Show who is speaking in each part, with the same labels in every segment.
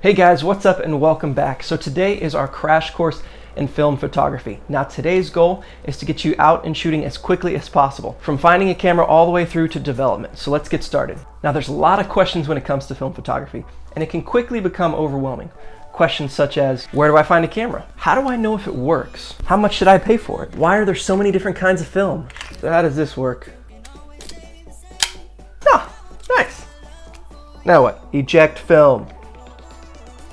Speaker 1: Hey guys, what's up and welcome back. So today is our crash course in film photography. Now today's goal is to get you out and shooting as quickly as possible, from finding a camera all the way through to development. So let's get started. Now there's a lot of questions when it comes to film photography, and it can quickly become overwhelming. Questions such as, where do I find a camera? How do I know if it works? How much should I pay for it? Why are there so many different kinds of film? So how does this work? Ah, nice. Now what? Eject film.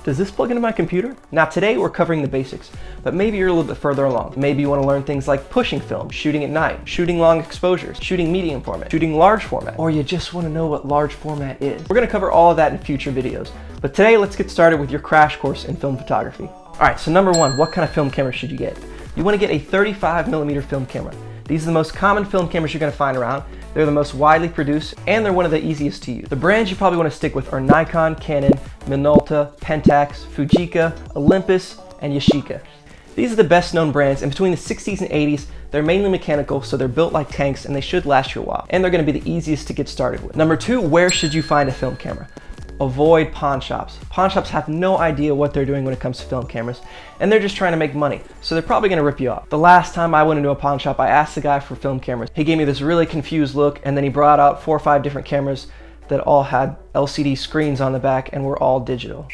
Speaker 1: Does this plug into my computer? Now today we're covering the basics, but maybe you're a little bit further along. Maybe you want to learn things like pushing film, shooting at night, shooting long exposures, shooting medium format, shooting large format, or you just want to know what large format is. We're going to cover all of that in future videos, but today let's get started with your crash course in film photography. All right, so number one, what kind of film camera should you get? You want to get a 35mm film camera. These are the most common film cameras you're going to find around. They're the most widely produced, and they're one of the easiest to use. The brands you probably want to stick with are Nikon, Canon, Minolta, Pentax, Fujica, Olympus, and Yashica. These are the best known brands, and between the 60s and 80s, they're mainly mechanical, so they're built like tanks and they should last you a while. And they're going to be the easiest to get started with. Number two, where should you find a film camera? Avoid pawn shops. Pawn shops have no idea what they're doing when it comes to film cameras, and they're just trying to make money, so they're probably going to rip you off. The last time I went into a pawn shop, I asked the guy for film cameras. He gave me this really confused look, and then he brought out 4 or 5 different cameras that all had LCD screens on the back and were all digital.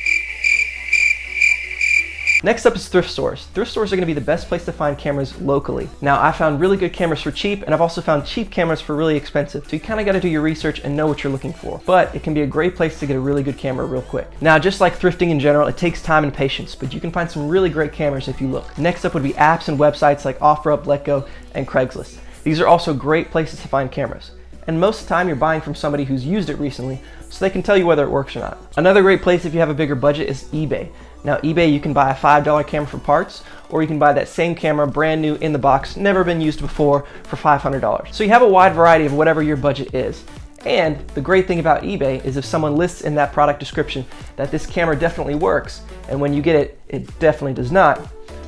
Speaker 1: Next up is thrift stores. Thrift stores are going to be the best place to find cameras locally. Now, I found really good cameras for cheap, and I've also found cheap cameras for really expensive. So you kind of got to do your research and know what you're looking for. But it can be a great place to get a really good camera real quick. Now, just like thrifting in general, it takes time and patience, but you can find some really great cameras if you look. Next up would be apps and websites like OfferUp, Letgo, and Craigslist. These are also great places to find cameras. And most of the time you're buying from somebody who's used it recently, so they can tell you whether it works or not. Another great place if you have a bigger budget is eBay. Now eBay, you can buy a $5 camera for parts, or you can buy that same camera brand new in the box, never been used before, for $500. So you have a wide variety of whatever your budget is. And the great thing about eBay is if someone lists in that product description that this camera definitely works, and when you get it, it definitely does not,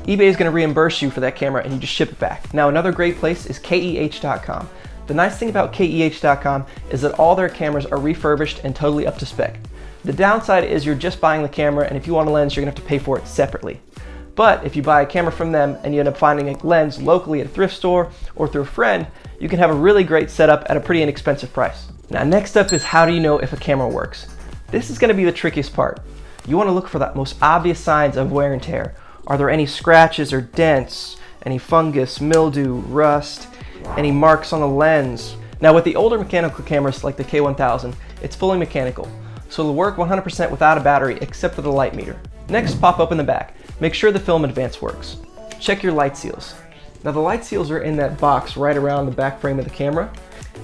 Speaker 1: eBay is going to reimburse you for that camera and you just ship it back. Now another great place is KEH.com. The nice thing about KEH.com is that all their cameras are refurbished and totally up to spec. The downside is you're just buying the camera, and if you want a lens, you're gonna have to pay for it separately. But if you buy a camera from them and you end up finding a lens locally at a thrift store or through a friend, you can have a really great setup at a pretty inexpensive price. Now next up is, how do you know if a camera works? This is gonna be the trickiest part. You wanna look for the most obvious signs of wear and tear. Are there any scratches or dents, any fungus, mildew, rust, any marks on the lens? Now with the older mechanical cameras like the K1000, it's fully mechanical, so it'll work 100% without a battery except for the light meter. Next, pop open the back. Make sure the film advance works. Check your light seals. Now the light seals are in that box right around the back frame of the camera.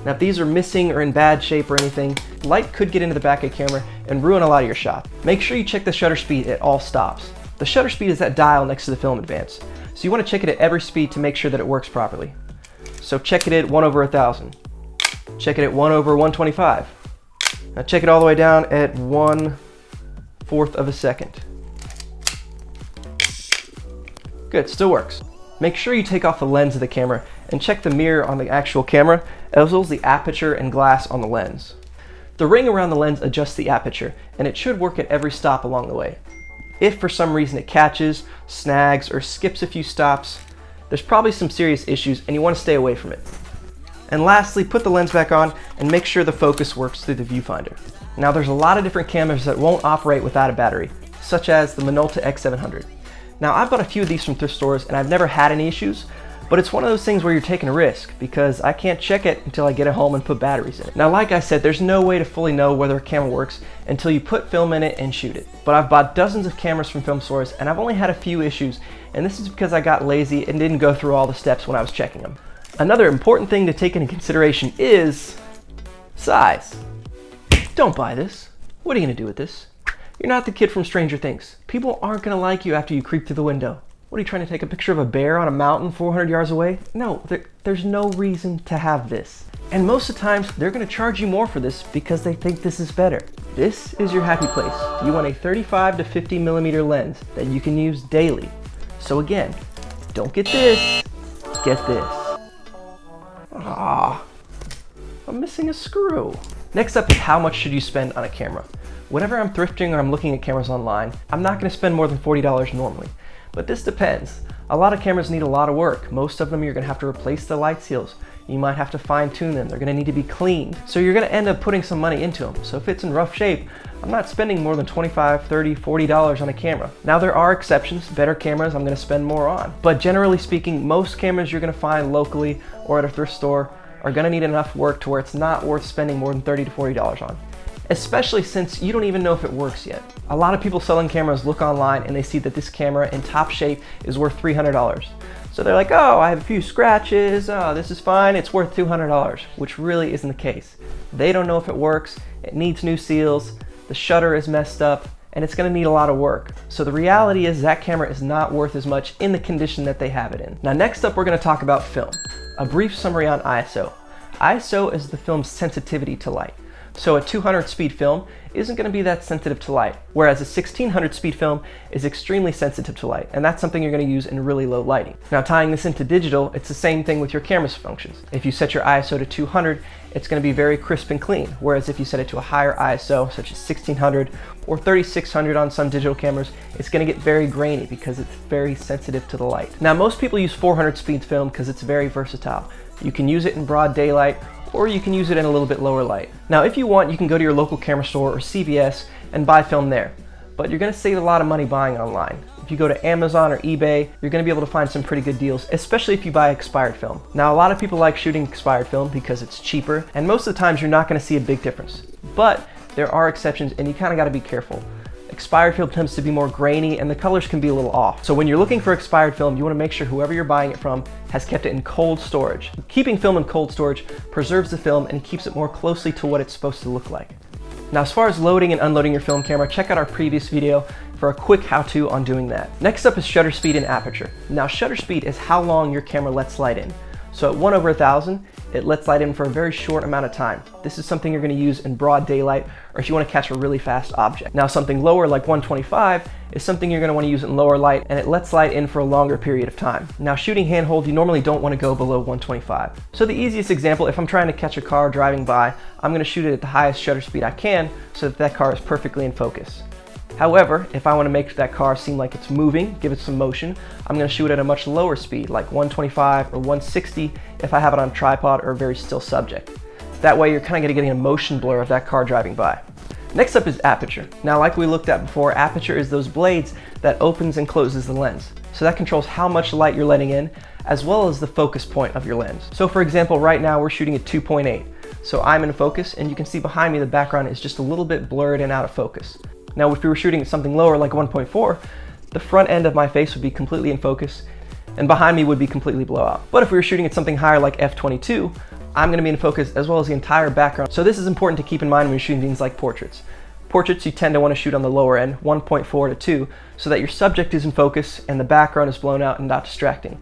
Speaker 1: Now if these are missing or in bad shape or anything, light could get into the back of the camera and ruin a lot of your shot. Make sure you check the shutter speed at all stops. The shutter speed is that dial next to the film advance, so you want to check it at every speed to make sure that it works properly. So check it at 1/1000. Check it at 1/125. Now check it all the way down at 1/4 of a second. Good, still works. Make sure you take off the lens of the camera and check the mirror on the actual camera, as well as the aperture and glass on the lens. The ring around the lens adjusts the aperture, and it should work at every stop along the way. If for some reason it catches, snags, or skips a few stops, there's probably some serious issues and you want to stay away from it. And lastly, put the lens back on and make sure the focus works through the viewfinder. Now there's a lot of different cameras that won't operate without a battery, such as the Minolta X700. Now I've bought a few of these from thrift stores and I've never had any issues, but it's one of those things where you're taking a risk because I can't check it until I get it home and put batteries in it. Now like I said, there's no way to fully know whether a camera works until you put film in it and shoot it. But I've bought dozens of cameras from film stores and I've only had a few issues, and this is because I got lazy and didn't go through all the steps when I was checking them. Another important thing to take into consideration is size. Don't buy this. What are you gonna do with this? You're not the kid from Stranger Things. People aren't gonna like you after you creep through the window. What, are you trying to take a picture of a bear on a mountain 400 yards away? No, there's no reason to have this. And most of the times, they're gonna charge you more for this because they think this is better. This is your happy place. You want a 35 to 50mm lens that you can use daily. So again, don't get this, get this. Ah, I'm missing a screw. Next up is, how much should you spend on a camera? Whenever I'm thrifting or I'm looking at cameras online, I'm not going to spend more than $40 normally. But this depends. A lot of cameras need a lot of work. Most of them you're going to have to replace the light seals. You might have to fine tune them. They're going to need to be cleaned. So you're going to end up putting some money into them. So if it's in rough shape, I'm not spending more than $25, $30, $40 on a camera. Now there are exceptions. Better cameras I'm going to spend more on. But generally speaking, most cameras you're going to find locally or at a thrift store are going to need enough work to where it's not worth spending more than $30 to $40 on. Especially since you don't even know if it works yet. A lot of people selling cameras look online and they see that this camera in top shape is worth $300. So they're like, oh, I have a few scratches, oh, this is fine, it's worth $200, which really isn't the case. They don't know if it works, it needs new seals, the shutter is messed up, and it's gonna need a lot of work. So the reality is that camera is not worth as much in the condition that they have it in. Now next up, we're gonna talk about film. A brief summary on ISO. ISO is the film's sensitivity to light. So a 200 speed film isn't going to be that sensitive to light, whereas a 1600 speed film is extremely sensitive to light, and that's something you're going to use in really low lighting. Now tying this into digital, it's the same thing with your camera's functions. If you set your ISO to 200, it's going to be very crisp and clean, whereas if you set it to a higher ISO, such as 1600 or 3600 on some digital cameras, it's going to get very grainy because it's very sensitive to the light. Now most people use 400 speed film because it's very versatile. You can use it in broad daylight, or you can use it in a little bit lower light. Now if you want, you can go to your local camera store or CVS and buy film there, but you're gonna save a lot of money buying online. If you go to Amazon or eBay, you're gonna be able to find some pretty good deals, especially if you buy expired film. Now a lot of people like shooting expired film because it's cheaper, and most of the times you're not gonna see a big difference. But there are exceptions and you kinda gotta be careful. Expired film tends to be more grainy and the colors can be a little off. So when you're looking for expired film, you want to make sure whoever you're buying it from has kept it in cold storage. Keeping film in cold storage preserves the film and keeps it more closely to what it's supposed to look like. Now as far as loading and unloading your film camera, check out our previous video for a quick how-to on doing that. Next up is shutter speed and aperture. Now shutter speed is how long your camera lets light in. So at 1/1000, it lets light in for a very short amount of time. This is something you're going to use in broad daylight or if you want to catch a really fast object. Now something lower like 125 is something you're going to want to use in lower light, and it lets light in for a longer period of time. Now shooting handhold, you normally don't want to go below 125. So the easiest example, if I'm trying to catch a car driving by, I'm going to shoot it at the highest shutter speed I can so that that car is perfectly in focus. However, if I want to make that car seem like it's moving, give it some motion, I'm going to shoot at a much lower speed, like 125 or 160 if I have it on a tripod or a very still subject. That way you're kind of getting a motion blur of that car driving by. Next up is aperture. Now like we looked at before, aperture is those blades that opens and closes the lens. So that controls how much light you're letting in, as well as the focus point of your lens. So for example, right now we're shooting at 2.8. So I'm in focus and you can see behind me the background is just a little bit blurred and out of focus. Now if we were shooting at something lower like 1.4, the front end of my face would be completely in focus and behind me would be completely blowout. But if we were shooting at something higher like f/22, I'm going to be in focus as well as the entire background. So this is important to keep in mind when you're shooting things like portraits. Portraits you tend to want to shoot on the lower end, 1.4 to 2, so that your subject is in focus and the background is blown out and not distracting.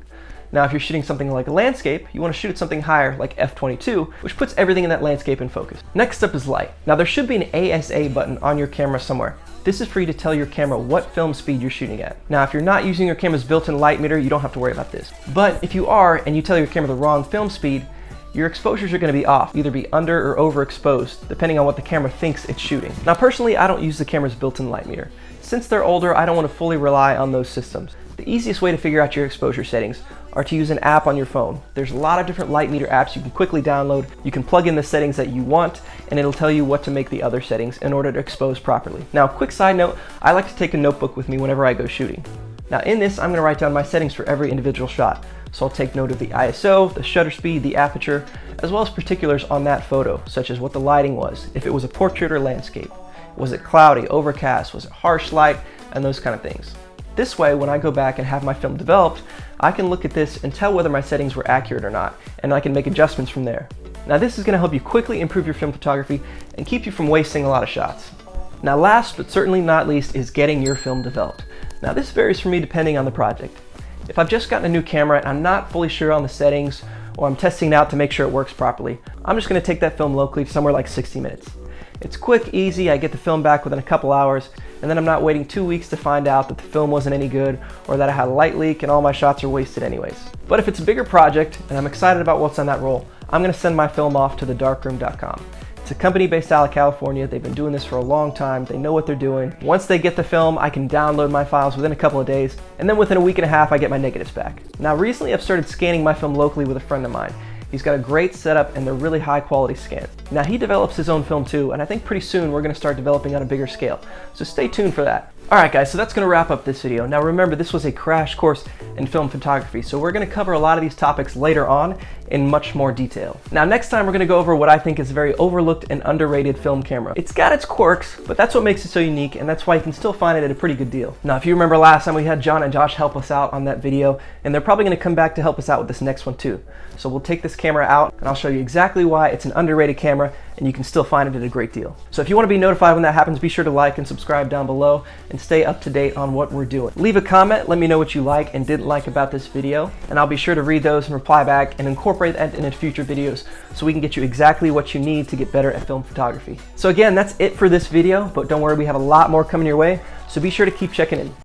Speaker 1: Now if you're shooting something like a landscape, you want to shoot at something higher like f/22, which puts everything in that landscape in focus. Next up is light. Now there should be an ASA button on your camera somewhere. This is for you to tell your camera what film speed you're shooting at. Now if you're not using your camera's built-in light meter, you don't have to worry about this. But if you are and you tell your camera the wrong film speed, your exposures are going to be off, either be under or overexposed, depending on what the camera thinks it's shooting. Now personally, I don't use the camera's built-in light meter. Since they're older, I don't want to fully rely on those systems. The easiest way to figure out your exposure settings are to use an app on your phone. There's a lot of different light meter apps you can quickly download. You can plug in the settings that you want and it'll tell you what to make the other settings in order to expose properly. Now, quick side note, I like to take a notebook with me whenever I go shooting. Now in this, I'm going to write down my settings for every individual shot. So I'll take note of the ISO, the shutter speed, the aperture, as well as particulars on that photo, such as what the lighting was, if it was a portrait or landscape. Was it cloudy, overcast, was it harsh light, and those kind of things. This way, when I go back and have my film developed, I can look at this and tell whether my settings were accurate or not, and I can make adjustments from there. Now this is going to help you quickly improve your film photography and keep you from wasting a lot of shots. Now last but certainly not least is getting your film developed. Now this varies for me depending on the project. If I've just gotten a new camera and I'm not fully sure on the settings, or I'm testing it out to make sure it works properly, I'm just going to take that film locally to somewhere like 60 minutes. It's quick, easy, I get the film back within a couple hours, and then I'm not waiting 2 weeks to find out that the film wasn't any good or that I had a light leak and all my shots are wasted anyways. But if it's a bigger project and I'm excited about what's on that roll, I'm going to send my film off to thedarkroom.com. It's a company based out of California. They've been doing this for a long time. They know what they're doing. Once they get the film, I can download my files within a couple of days, and then within a week and a half, I get my negatives back. Now, recently I've started scanning my film locally with a friend of mine. He's got a great setup and they're really high quality scans. Now, he develops his own film too, and I think pretty soon we're gonna start developing on a bigger scale. So stay tuned for that. Alright guys, so that's going to wrap up this video. Now remember, this was a crash course in film photography, so we're going to cover a lot of these topics later on in much more detail. Now next time we're going to go over what I think is a very overlooked and underrated film camera. It's got its quirks, but that's what makes it so unique, and that's why you can still find it at a pretty good deal. Now if you remember last time, we had John and Josh help us out on that video, and they're probably going to come back to help us out with this next one too. So we'll take this camera out, and I'll show you exactly why it's an underrated camera, and you can still find it at a great deal. So if you want to be notified when that happens, be sure to like and subscribe down below, and stay up to date on what we're doing. Leave a comment, let me know what you like and didn't like about this video, and I'll be sure to read those and reply back and incorporate that in future videos so we can get you exactly what you need to get better at film photography. So again, that's it for this video, but don't worry, we have a lot more coming your way, so be sure to keep checking in.